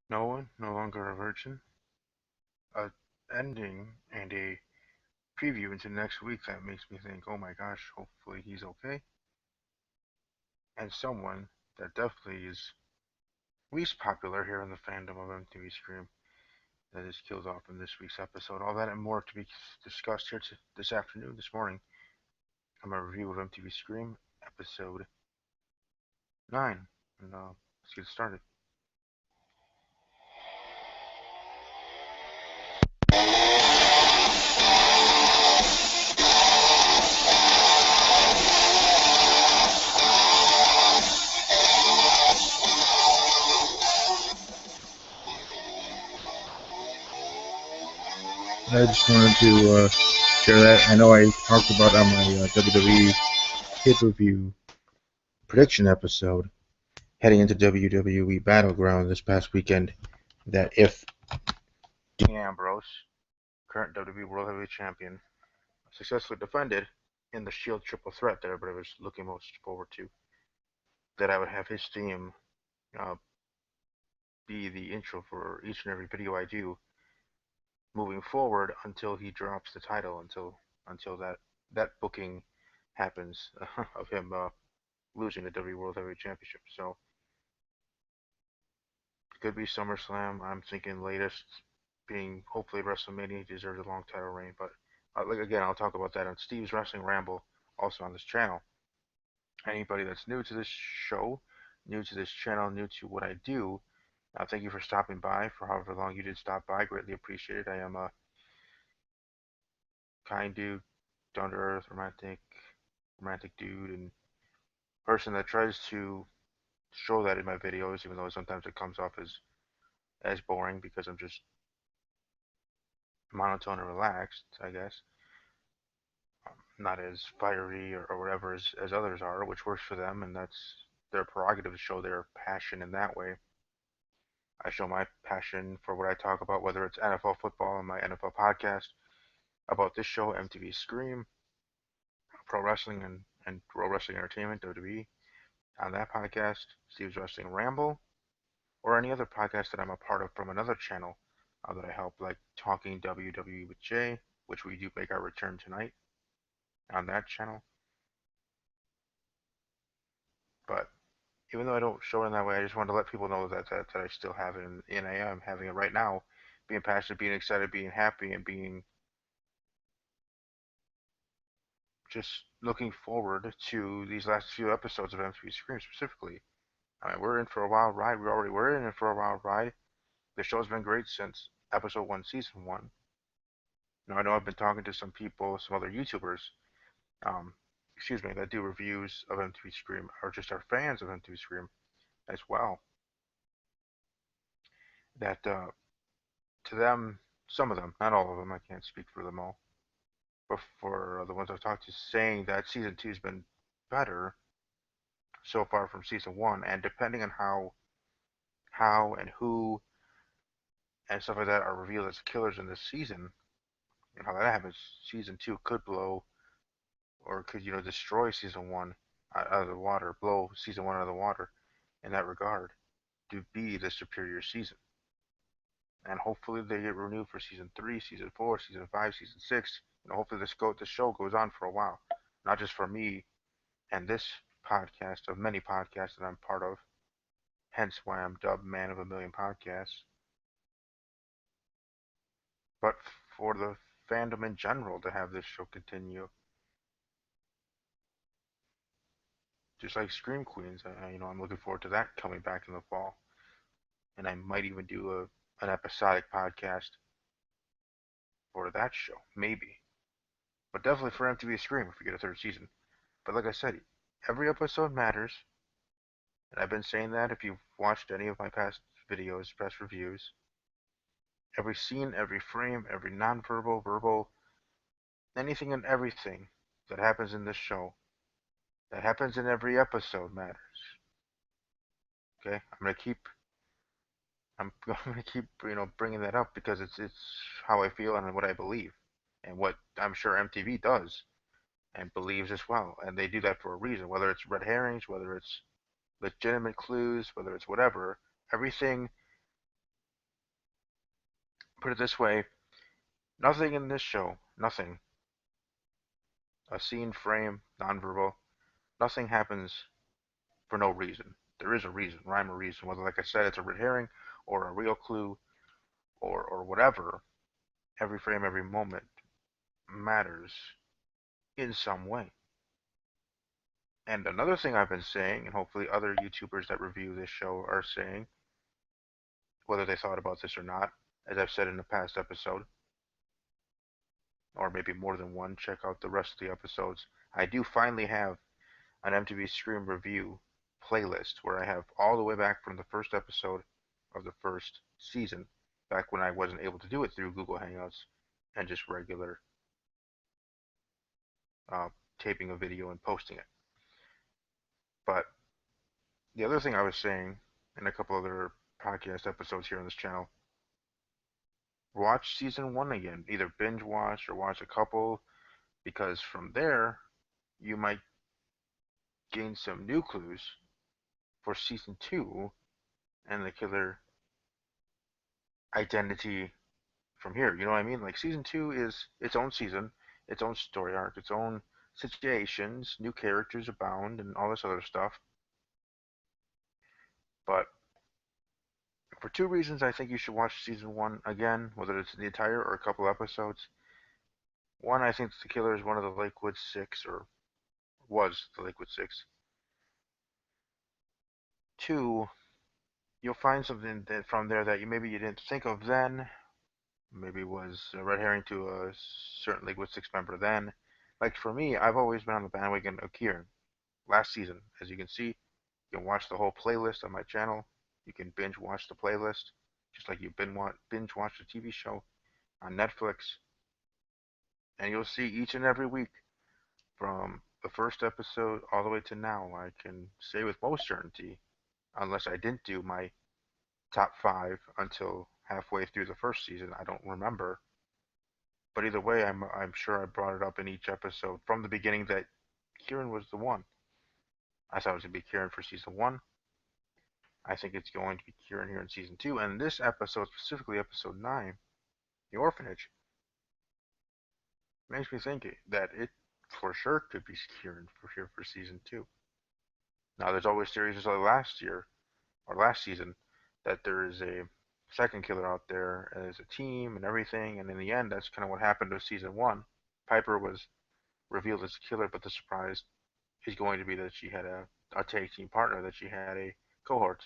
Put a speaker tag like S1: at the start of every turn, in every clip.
S1: No one, no longer a virgin. A ending and a preview into next week that makes me think, oh my gosh, hopefully he's okay. And someone that definitely is least popular here in the fandom of MTV Scream that is killed off in this week's episode. All that and more to be discussed here this afternoon, this morning. I'm a review of MTV Scream episode 9. And let's get started.
S2: I just wanted to share that. I know I talked about on my WWE pay-per-view prediction episode heading into WWE Battleground this past weekend that if
S1: Dean Ambrose, current WWE World Heavyweight Champion, successfully defended in the Shield triple threat that everybody was looking most forward to, that I would have his theme uh, be the intro for each and every video I do moving forward until he drops the title, until that booking happens of him losing the WWE World Heavyweight Championship. So it could be SummerSlam. I'm thinking latest being hopefully WrestleMania. He deserves a long title reign, but like again, I'll talk about that on Steve's Wrestling Ramble, also on this channel. Anybody that's new to this show, new to this channel, new to what I do, thank you for stopping by for however long you did stop by. Greatly appreciated. I am a kind dude, down to earth, romantic dude, and person that tries to show that in my videos, even though sometimes it comes off as boring because I'm just monotone and relaxed, I guess. Not as fiery or whatever as others are, which works for them, and that's their prerogative to show their passion in that way. I show my passion for what I talk about, whether it's NFL football and my NFL podcast, about this show, MTV Scream, pro wrestling and pro wrestling entertainment, WWE, on that podcast, Steve's Wrestling Ramble, or any other podcast that I'm a part of from another channel that I help, like Talking WWE with Jay, which we do make our return tonight on that channel. But even though I don't show it in that way, I just wanted to let people know that I still have it, and I am having it right now, being passionate, being excited, being happy, and being just looking forward to these last few episodes of MTV Scream specifically. I mean, we're in for a wild ride. We're in for a wild ride. The show's been great since episode one, season one. Now I know I've been talking to some people, some other YouTubers, um, excuse me, that do reviews of MTV Scream or just are fans of MTV Scream as well. That to them, some of them, not all of them, I can't speak for them all, but for the ones I've talked to, saying that season two's been better so far from season one, and depending on how and who and stuff like that are revealed as killers in this season, and how that happens, season two could blow or could destroy season one out of the water, blow season one out of the water in that regard to be the superior season. And hopefully they get renewed for season three, season four, season five, season six. Hopefully this show goes on for a while, not just for me and this podcast of many podcasts that I'm part of. Hence why I'm dubbed Man of a Million Podcasts, but for the fandom in general to have this show continue, just like Scream Queens. I'm looking forward to that coming back in the fall, and I might even do an episodic podcast for that show, maybe. But definitely for MTV Scream if we get a third season. But like I said, every episode matters, and I've been saying that if you've watched any of my past videos, past reviews. Every scene, every frame, every nonverbal, verbal, anything and everything that happens in this show, that happens in every episode matters. Okay, I'm gonna keep bringing that up because it's how I feel and what I believe, and what I'm sure MTV does and believes as well, and they do that for a reason. Whether it's red herrings, whether it's legitimate clues, whether it's whatever, everything Put it this way, nothing in this show, nothing, a scene, frame, nonverbal, nothing happens for no reason. There is a reason, rhyme or reason, whether, like I said, it's a red herring or a real clue or whatever. Every frame, every moment matters in some way. And another thing I've been saying, and hopefully other YouTubers that review this show are saying, whether they thought about this or not, as I've said in the past episode, or maybe more than one, check out the rest of the episodes. I do finally have an MTV Scream review playlist where I have all the way back from the first episode of the first season, back when I wasn't able to do it through Google Hangouts and just regular uh, taping a video and posting it. But the other thing I was saying in a couple other podcast episodes here on this channel, watch season one again. Either binge watch or watch a couple, because from there you might gain some new clues for season two and the killer identity from here. You know what I mean? Like season two is its own season, its own story arc, its own situations, new characters abound, and all this other stuff. But for two reasons, I think you should watch season one again, whether it's the entire or a couple episodes. One, I think the killer is one of the Lakewood Six, or was the Lakewood Six. Two, you'll find something that from there that you didn't think of then, maybe was a red herring to a certain Lakewood Six member then. Like for me, I've always been on the bandwagon of Kieran. Last season, as you can see, you can watch the whole playlist on my channel. You can binge watch the playlist, just like you binge watch the TV show on Netflix, and you'll see each and every week from the first episode all the way to now. I can say with most certainty, unless I didn't do my top five until halfway through the first season, I don't remember. But either way, I'm sure I brought it up in each episode from the beginning that Kieran was the one. I thought it was gonna be Kieran for season one. I think it's going to be Kieran here in season two, and this episode, specifically episode 9, the orphanage, makes me think that it for sure could be Kieran for here for season two. Now, there's always theories, just like last year or last season, that there is a second killer out there as a team and everything, and in the end, that's kind of what happened to season one. Piper was revealed as a killer, but the surprise is going to be that she had a tag team partner, that she had a cohort,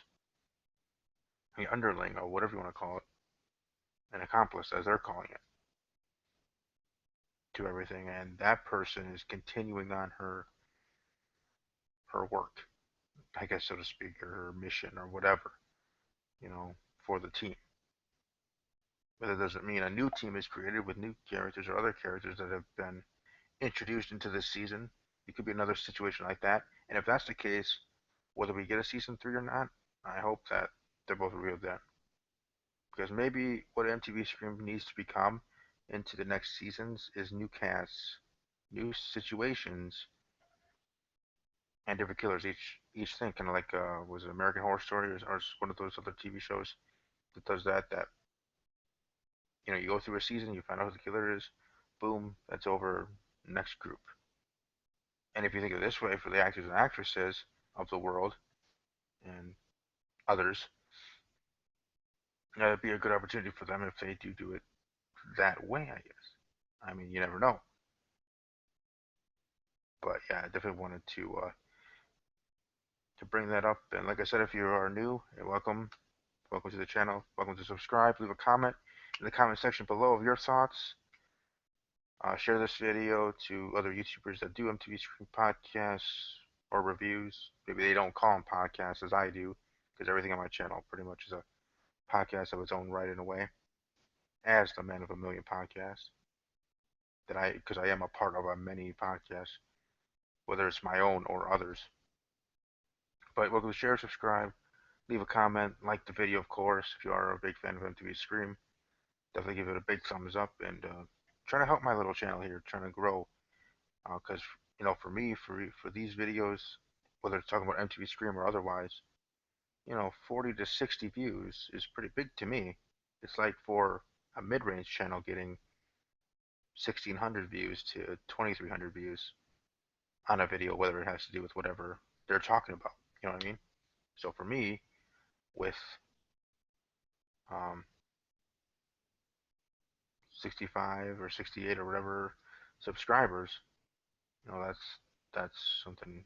S1: an underling, or whatever you want to call it, an accomplice, as they're calling it, to everything, and that person is continuing on her work, I guess so to speak, or her mission or whatever, you know, for the team. But that doesn't mean a new team is created with new characters or other characters that have been introduced into this season. It could be another situation like that. And if that's the case, whether we get a season three or not, I hope that they're both revealed then. Because maybe what MTV Scream needs to become into the next seasons is new casts, new situations, and different killers each thing. Kind of like was it American Horror Story or one of those other TV shows that does that. That you go through a season, you find out who the killer is, boom, that's over. Next group. And if you think of it this way, for the actors and actresses of the world and others, that'd be a good opportunity for them if they do it that way. I guess. I mean, you never know. But yeah, I definitely wanted to bring that up. And like I said, if you are new, welcome. Welcome to the channel. Welcome to subscribe. Leave a comment in the comment section below of your thoughts. Share this video to other YouTubers that do MTV Screen podcasts or reviews. Maybe they don't call them podcasts as I do, because everything on my channel pretty much is a podcast of its own right in a way. As the Man of a Million podcast, because I am a part of a many podcasts, whether it's my own or others. But welcome to share, subscribe, leave a comment, like the video, of course, if you are a big fan of MTV Scream. Definitely give it a big thumbs up and trying to help my little channel here, trying to grow. Because for me, for these videos, whether it's talking about MTV Scream or otherwise, 40 to 60 views is pretty big to me. It's like for a mid-range channel getting 1,600 views to 2,300 views on a video, whether it has to do with whatever they're talking about. You know what I mean? So for me, with um, 65 or 68 or whatever subscribers, that's something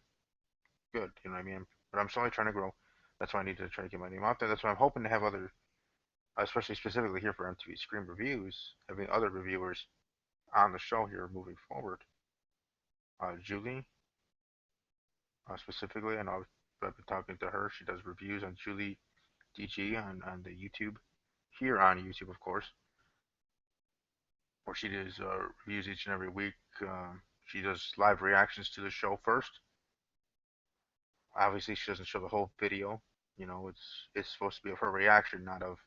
S1: good. You know what I mean? But I'm slowly trying to grow. That's why I need to try to get my name out there. That's why I'm hoping to have other, especially specifically here for MTV Screen Reviews, having other reviewers on the show here moving forward. Julie, specifically, I know I've been talking to her. She does reviews on Julie DG on the YouTube, here on YouTube, of course, where she does reviews each and every week. She does live reactions to the show first. Obviously, she doesn't show the whole video. It's supposed to be of her reaction, not of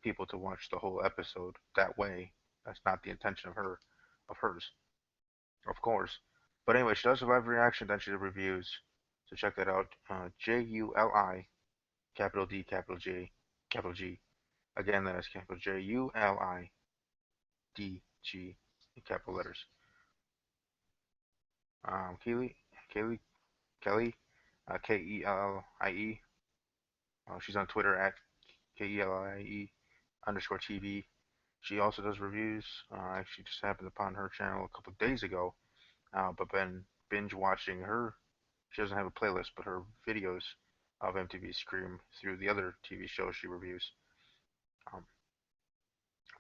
S1: people to watch the whole episode that way. That's not the intention of hers, of course. But anyway, she does a live reaction, then she does reviews. So check that out. Juli, capital D, capital J, capital G. Again, that is capital Juli, D, G, in capital letters. Keely, Kelly, Kelly, Kelie. She's on Twitter at Kelie_TV. She also does reviews. I actually just happened upon her channel a couple of days ago, but been binge watching her. She doesn't have a playlist, but her videos of MTV Scream through the other TV shows she reviews. Um,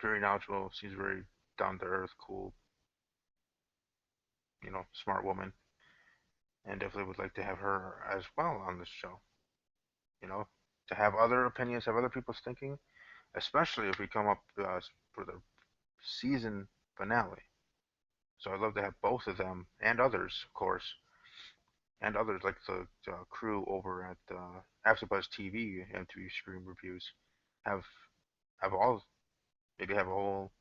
S1: Very knowledgeable. She's very down to earth, cool, smart woman, and definitely would like to have her as well on this show. You know, to have other opinions, have other people's thinking, especially if we come up for the season finale. So I'd love to have both of them and others, of course, and others like the crew over at AfterBuzz TV, MTV Scream Reviews, have have all maybe have a whole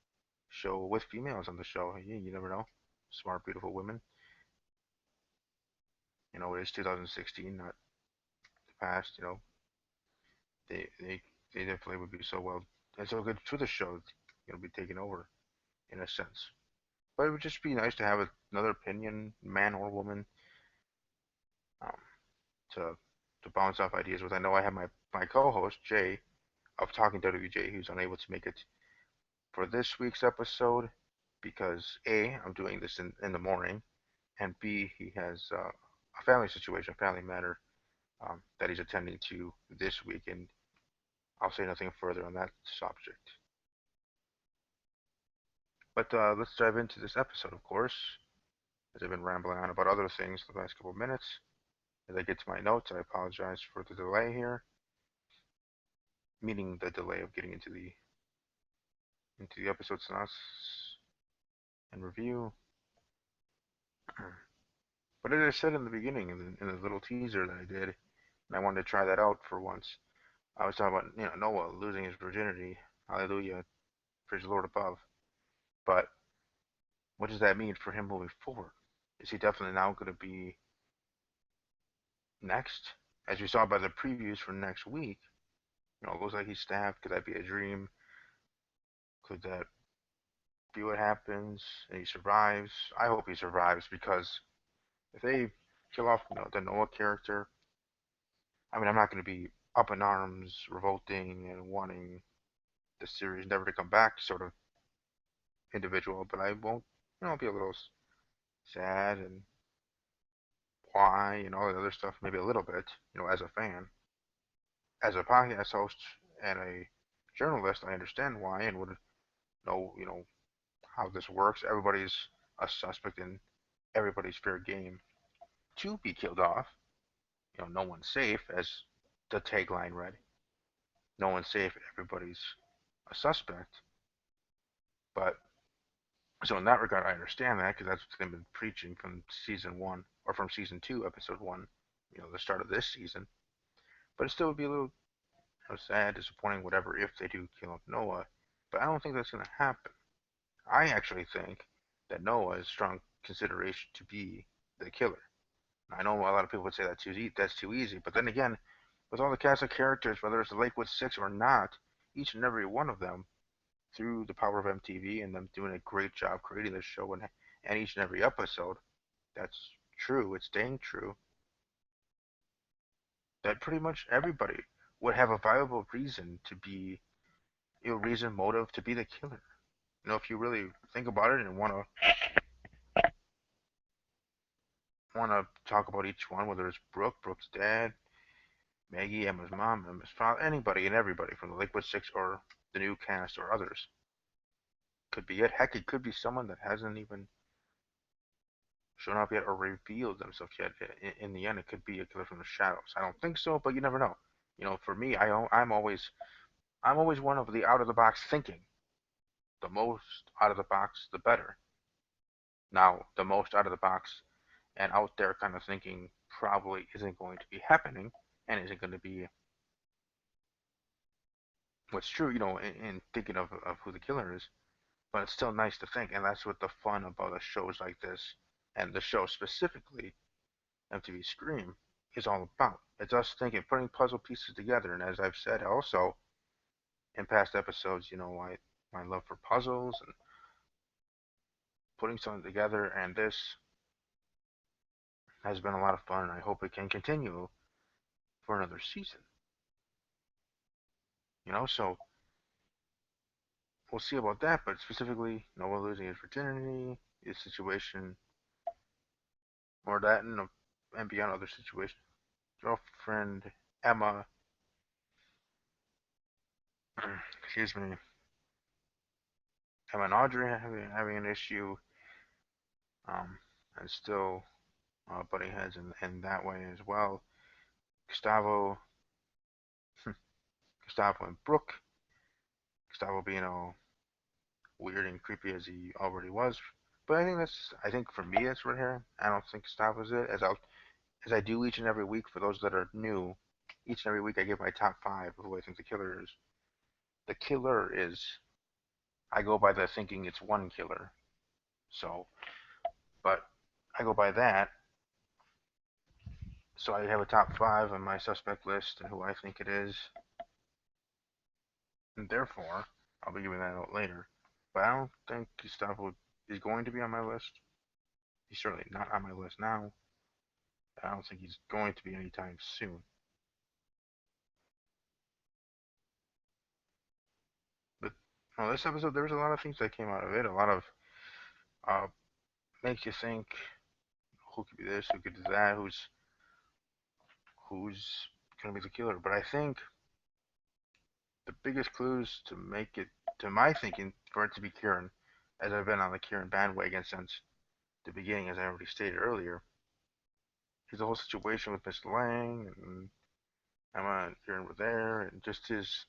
S1: show with females on the show. You never know. Smart, beautiful women. It is 2016, not the past. They definitely would be so well and so good to the show. Be taken over in a sense. But it would just be nice to have another opinion, man or woman, um, to bounce off ideas with. I know I have my co-host Jay of Talking WJ, who's unable to make it for this week's episode because A, I'm doing this in the morning, and B, he has a family situation, a family matter that he's attending to this week, and I'll say nothing further on that subject. But let's dive into this episode, of course, as I've been rambling on about other things the last couple of minutes. As I get to my notes, I apologize for the delay here, meaning the delay of getting into the episode synopsis and review. But as I said in the beginning, in the little teaser that I did, and I wanted to try that out for once, I was talking about Noah losing his virginity. Hallelujah, praise the Lord above. But what does that mean for him moving forward? Is he definitely now going to be next? As we saw by the previews for next week, it looks like he's stabbed. Could that be a dream? Could that be what happens? And he survives. I hope he survives because if they kill off the Noah character, I mean, I'm not going to be up in arms, revolting, and wanting the series never to come back, sort of individual. But I won't, be a little sad and why and all the other stuff, maybe a little bit, as a fan. As a podcast host and a journalist, I understand why and would know, how this works. Everybody's a suspect in everybody's fair game to be killed off. No one's safe, as the tagline read. No one's safe, everybody's a suspect. But so in that regard, I understand that because that's what they've been preaching from season one or from season two, episode one. The start of this season. But it still would be a little sad, disappointing, whatever, if they do kill off Noah. But I don't think that's going to happen. I actually think that Noah is strong consideration to be the killer. I know a lot of people would say that's too easy, but then again, with all the cast of characters, whether it's the Lakewood Six or not, each and every one of them through the power of MTV and them doing a great job creating the show and each and every episode, that's true. It's staying true. That pretty much everybody would have a viable reason to be, reason, motive to be the killer. If you really think about it and wanna talk about each one, whether it's Brooke's dad, Maggie, Emma's mom, Emma's father, anybody and everybody from the Liquid Six or the new cast or others could be it. Heck, it could be someone that hasn't even shown up yet or revealed themselves yet. In the end, it could be a killer from the shadows. I don't think so, but you never know. For me, I'm always one of the out of the box thinking. The most out of the box, the better. Now, the most out of the box and out there kind of thinking probably isn't going to be happening and isn't going to be what's true, in thinking of who the killer is. But it's still nice to think, and that's what the fun about the shows like this and the show specifically, MTV Scream, is all about. It's us thinking, putting puzzle pieces together, and as I've said also in past episodes, my love for puzzles and putting something together, and this has been a lot of fun, and I hope it can continue for another season. So we'll see about that, but specifically, Noah losing his virginity, his situation, or that, and beyond other situations. Girlfriend Emma, excuse me, Emma and Audrey having an issue, um, and still butting heads in that way as well. Gustavo, Gustavo and Brooke. Gustavo being all weird and creepy as he already was, but I think for me that's right here. I don't think Gustavo's it. As I do each and every week for those that are new. Each and every week I give my top five of who I think the killer is. The killer is, I go by the thinking it's one killer. So, but I go by that. So I have a top five on my suspect list and who I think it is, and therefore I'll be giving that out later. But I don't think Gustavo is going to be on my list. He's certainly not on my list now. I don't think he's going to be anytime soon. But this episode, there was a lot of things that came out of it. A lot of uh, makes you think who could be this, who could do that, who's gonna be the killer. But I think the biggest clues to make it, to my thinking, for it to be Kieran, as I've been on the Kieran bandwagon since the beginning, as I already stated earlier, is the whole situation with Miss Lang and Emma and Kieran were there, and just his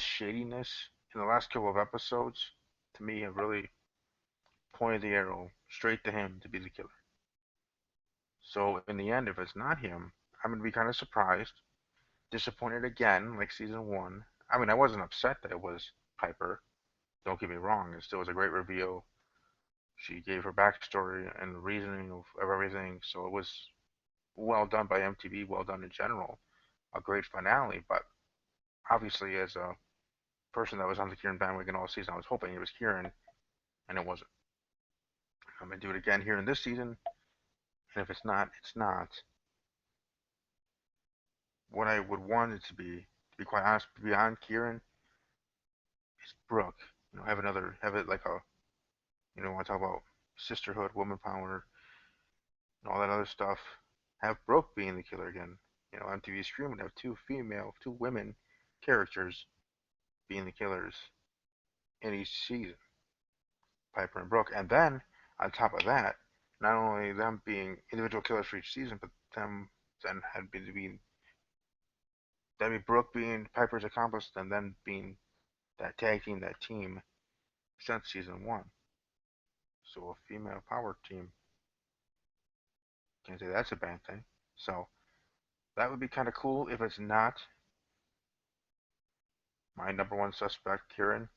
S1: shadiness in the last couple of episodes, to me, have really pointed the arrow straight to him to be the killer. So in the end, if it's not him, I'm gonna be kind of surprised, disappointed again, like season one. I mean, I wasn't upset that it was Piper. Don't get me wrong; it still was a great reveal. She gave her backstory and the reasoning of everything, so it was well done by MTV, well done in general, a great finale. But obviously, as a person that was on the Kieran bandwagon all season, I was hoping it was Kieran, and it wasn't. I'm gonna do it again here in this season, and if it's not, it's not. What I would want it to be quite honest, beyond Kieran, is Brooke. Have it like a, want to talk about sisterhood, woman power, and all that other stuff. Have Brooke being the killer again. MTV Scream would have two women characters being the killers in each season, Piper and Brooke. And then, on top of that, not only them being individual killers for each season, but them then had been being, that'd be Brooke being Piper's accomplice, and then being that tag team, that team since season one. So a female power team. Can't say that's a bad thing. So that would be kind of cool if it's not my number one suspect, Kieran,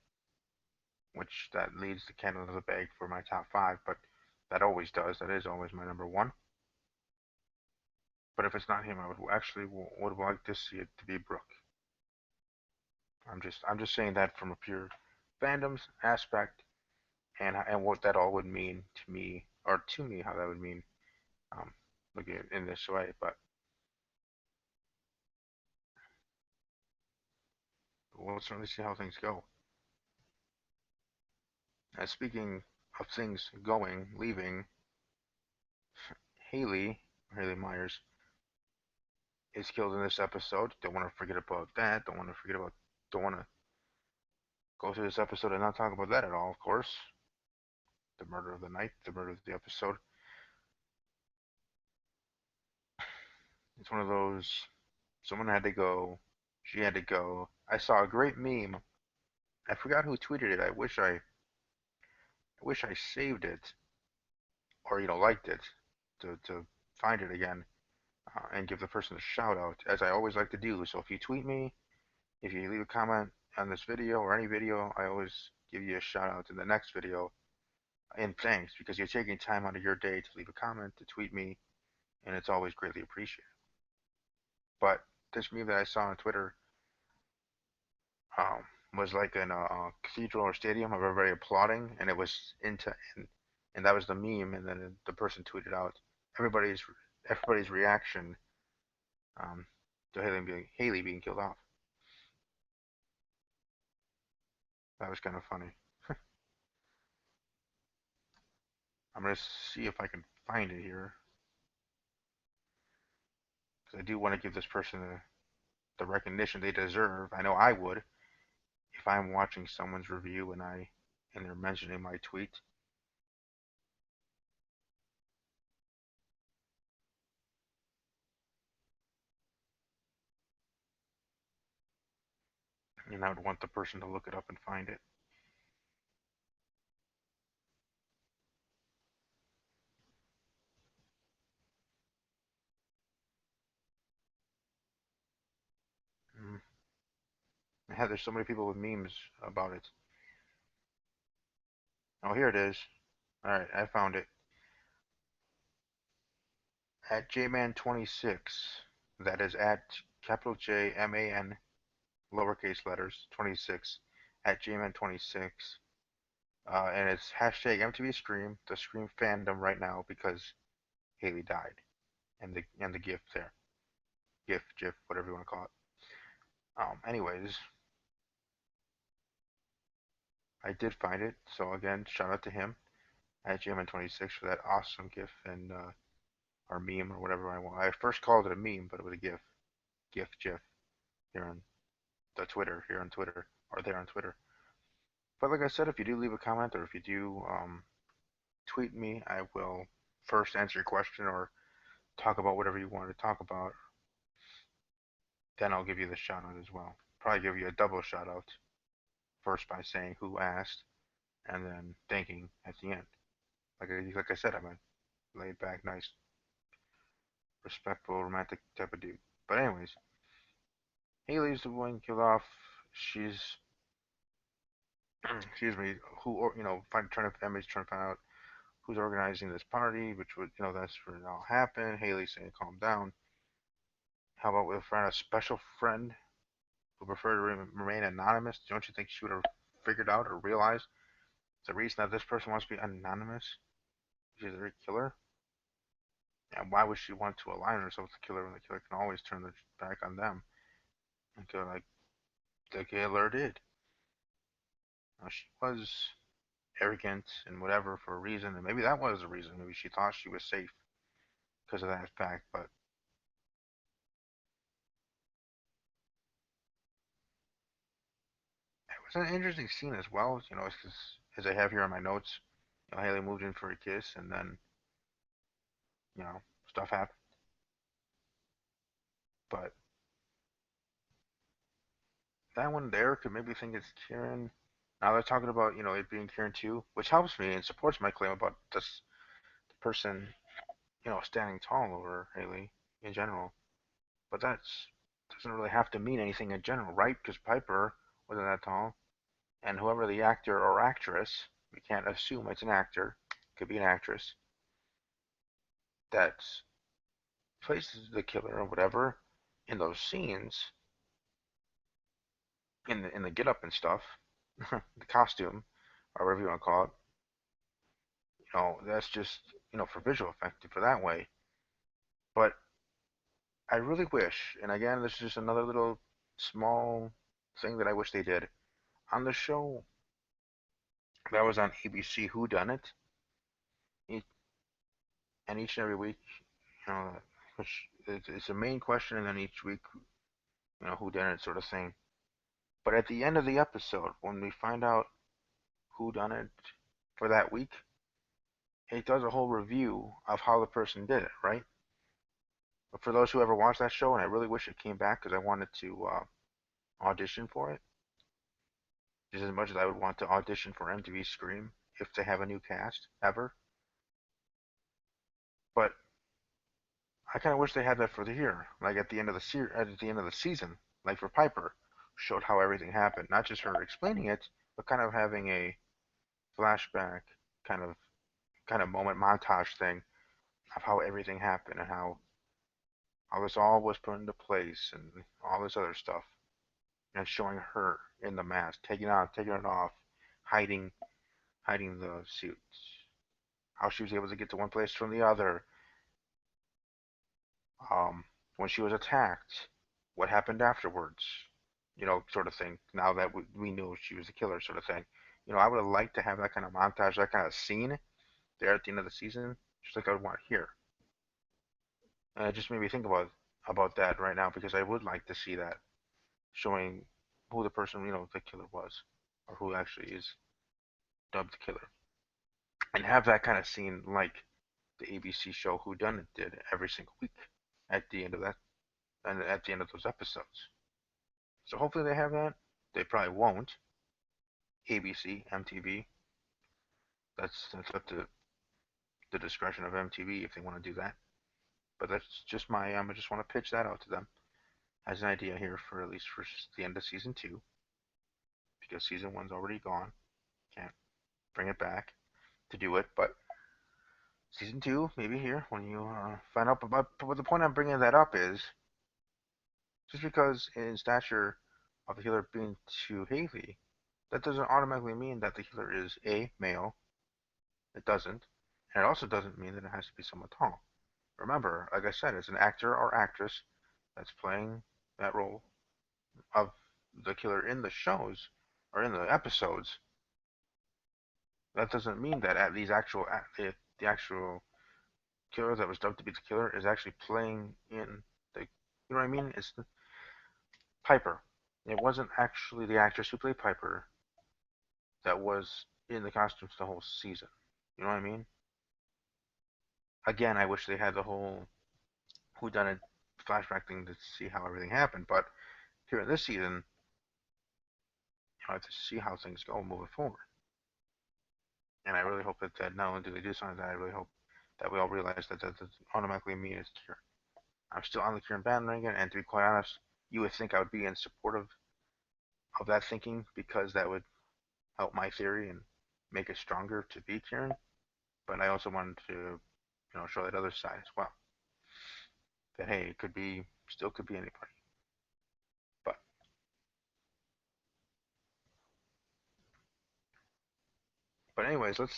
S1: which that leads the cat out of the bag for my top five, but that always does. That is always my number one. But if it's not him, I would actually would like to see it to be Brooke. I'm just saying that from a pure fandoms aspect, and what that all would mean to me, or to me, how that would mean, um, looking at it in this way. But we'll certainly see how things go. And speaking of things going, leaving, Haley Myers is killed in this episode. Don't want to forget about that. Don't want to go through this episode and not talk about that at all, of course. The murder of the night, the murder of the episode. It's one of those, someone had to go, she had to go. I saw a great meme. I forgot who tweeted it. I wish I saved it, or liked it, to find it again, and give the person a shout out, as I always like to do. So if you tweet me, if you leave a comment on this video or any video, I always give you a shout out in the next video. And thanks, because you're taking time out of your day to leave a comment, to tweet me, and it's always greatly appreciated. But this meme that I saw on Twitter, um, was like in a cathedral or stadium of everybody applauding, and it was and that was the meme. And then the person tweeted out everybody's everybody's reaction, um, to Haley being killed off. That was kind of funny. I'm gonna see if I can find it here, because I do want to give this person the recognition they deserve. I know I would if I'm watching someone's review and they're mentioning my tweet. And I would want the person to look it up and find it. Mm. Yeah, there's so many people with memes about it. Oh, here it is. All right, I found it. At JMan26. That is at capital JMAN, lowercase letters, 26. At JMan26. And it's hashtag MTV Scream, the Scream fandom right now because Haley died. And the GIF there. GIF, whatever you want to call it. Anyways, I did find it. So again, shout out to him at JMan26 for that awesome GIF and, or meme or whatever I want. I first called it a meme, but it was a GIF. GIF here on the Twitter, here on Twitter, or there on Twitter. But like I said, if you do leave a comment or if you do, tweet me, I will first answer your question or talk about whatever you want to talk about. Then I'll give you the shout out as well. Probably give you a double shout out. First by saying who asked, and then thanking at the end. Like I said, I'm a laid back, nice, respectful, romantic type of dude. But anyways, Haley's the one killed off. She's excuse me, who, trying to families trying to find out who's organizing this party, which would, that's where it all happened. Haley saying, "Calm down." How about with a special friend who preferred to remain anonymous? Don't you think she would have figured out or realized the reason that this person wants to be anonymous? She's a killer, and why would she want to align herself with the killer when the killer can always turn their back on them and kill like the killer did? Now, she was arrogant and whatever for a reason, and maybe that was the reason. Maybe she thought she was safe because of that fact, but it was an interesting scene as well. As I have here on my notes, Haley moved in for a kiss, and then stuff happened. But that one there could maybe think it's Kieran. Now they're talking about it being Kieran too, which helps me and supports my claim about this the person standing tall over Haley in general. But that's doesn't really have to mean anything in general, right? Because Piper wasn't that tall, and whoever the actor or actress, we can't assume it's an actor, could be an actress that plays the killer or whatever in those scenes in the get up and stuff, the costume, or whatever you want to call it. That's just for visual effect for that way. But I really wish, and again, this is just another little small thing that I wish they did on the show that was on ABC. Who Done It? And each and every week, which it's a main question, and then each week, who done it sort of thing. But at the end of the episode, when we find out who done it for that week, it does a whole review of how the person did it, right? But for those who ever watched that show, and I really wish it came back because I wanted to audition for it, just as much as I would want to audition for MTV Scream if they have a new cast ever. But I kind of wish they had that for the year, like at the end of at the end of the season, like for Piper, showed how everything happened, not just her explaining it, but kind of having a flashback kind of moment montage thing of how everything happened and how this all was put into place and all this other stuff, and showing her in the mask, taking it off, hiding the suits, how she was able to get to one place from the other, when she was attacked, what happened afterwards, sort of thing. Now that we knew she was a killer, sort of thing. I would have liked to have that kind of montage, that kind of scene there at the end of the season, just like I would want here. And it just made me think about that right now because I would like to see that showing who the person, the killer was, or who actually is dubbed the killer, and have that kind of scene like the ABC show Who Done It did every single week at the end of that, and at the end of those episodes. So hopefully they have that. They probably won't. ABC, MTV. That's up to the discretion of MTV if they want to do that. But that's just I just want to pitch that out to them as an idea here for at least for the end of season two, because season one's already gone. Can't bring it back to do it, but season two maybe here when you find out. But the point I'm bringing that up is just because in stature of the healer being to Haley, that doesn't automatically mean that the healer is a male. It doesn't, and it also doesn't mean that it has to be someone tall. Remember, like I said, it's an actor or actress that's playing that role of the killer in the shows or in the episodes. That doesn't mean that at these actual the actual killer that was dubbed to be the killer is actually playing in the. You know what I mean? It's Piper. It wasn't actually the actress who played Piper that was in the costumes the whole season. You know what I mean? Again, I wish they had the whole whodunit flashback thing to see how everything happened, but here in this season, I have to see how things go moving forward. And I really hope that not only do they do something like that, I really hope that we all realize that doesn't automatically mean it's Kieran. I'm still on the Kieran bandwagon, and to be quite honest, you would think I would be in support of that thinking because that would help my theory and make it stronger to be Kieran. But I also wanted to, show that other side as well. That hey, it could be, still could be anybody. But anyways, let's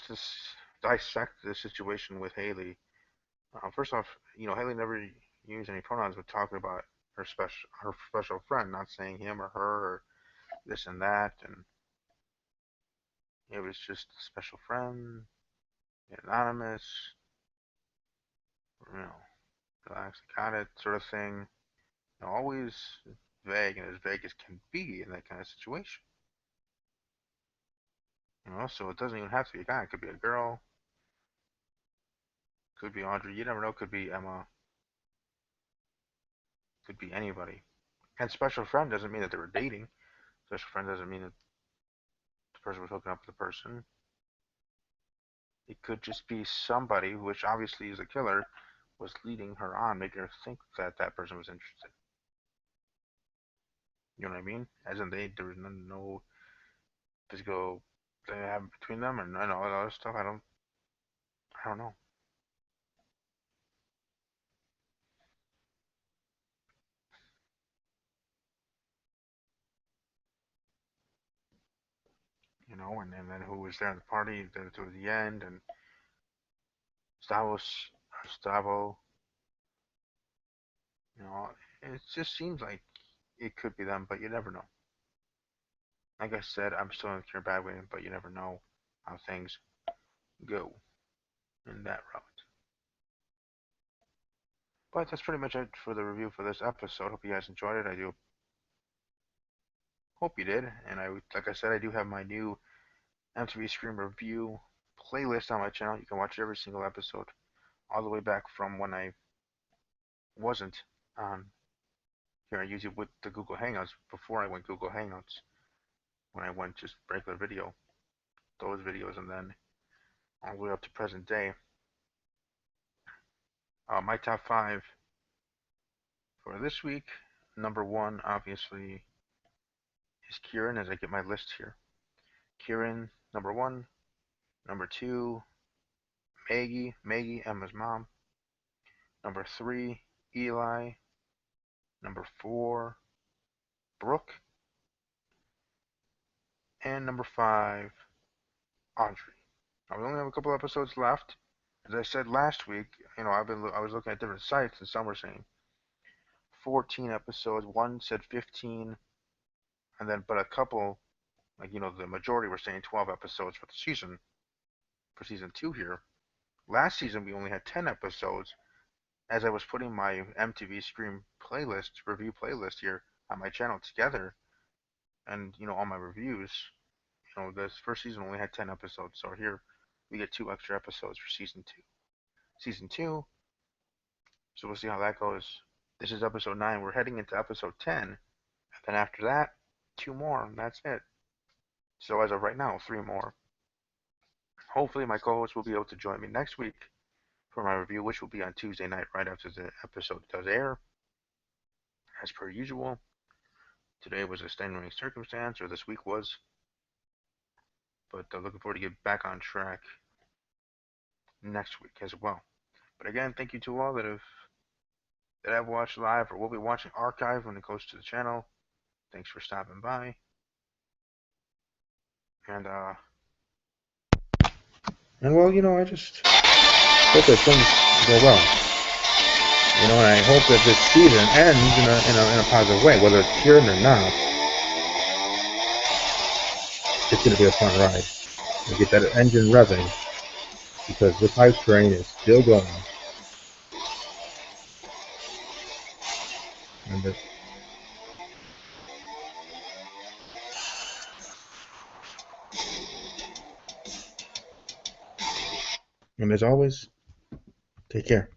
S1: just dissect the situation with Haley. First off, Haley never used any pronouns, but talking about her special friend, not saying him or her or this and that, and it was just a special friend, anonymous, you know, relax, got it, sort of thing. Always vague and as vague as can be in that kind of situation. So it doesn't even have to be a guy. It could be a girl, could be Audrey. You never know. Could be Emma. Could be anybody. And special friend doesn't mean that they were dating. Special friend doesn't mean that the person was hooking up with the person. It could just be somebody, which obviously is a killer, was leading her on, making her think that that person was interested. You know what I mean? As in, there was no physical thing that happened between them, and all that other stuff. I don't know. and then who was there at the party to the end, and Stavos, Stavo, you know, it just seems like it could be them, but you never know. Like I said, I'm still in a bad way, but you never know how things go in that route. But that's pretty much it for the review for this episode. Hope you guys enjoyed it. I do hope you did. And like I said, I do have my new MTV Scream review playlist on my channel. You can watch every single episode all the way back from when I wasn't on here on YouTube with the Google Hangouts, before I went Google Hangouts, when I went just regular video, those videos, and then all the way up to present day. My top five for this week. Number one, obviously, is Kieran, as I get my list here. Kieran, number one. Number two, Maggie, Emma's mom. Number three, Eli. Number four, Brooke. And number five, Audrey. Now, we only have a couple episodes left. As I said last week, I was looking at different sites, and some were saying 14 episodes. One said 15, and then but a couple, the majority were saying 12 episodes for the season, for season two here. Last season we only had 10 episodes. As I was putting my MTV Scream review playlist here on my channel together, and all my reviews, this first season only had 10 episodes. So here we get 2 extra episodes for season two. Season two. So we'll see how that goes. This is episode 9. We're heading into episode 10. And then after that, 2 more, and that's it. So as of right now, 3 more. Hopefully my co-host will be able to join me next week for my review, which will be on Tuesday night, right after the episode does air. As per usual, today was a extenuating circumstance, or this week was, but looking forward to get back on track next week as well. But again, thank you to all that have watched live or will be watching archive when it goes to the channel. Thanks for stopping by. And
S2: well, I just hope that things go well. And I hope that this season ends in a positive way, whether it's Kieran or not. It's going to be a fun ride. We get that engine revving, because this hype train is still going. And as always, take care.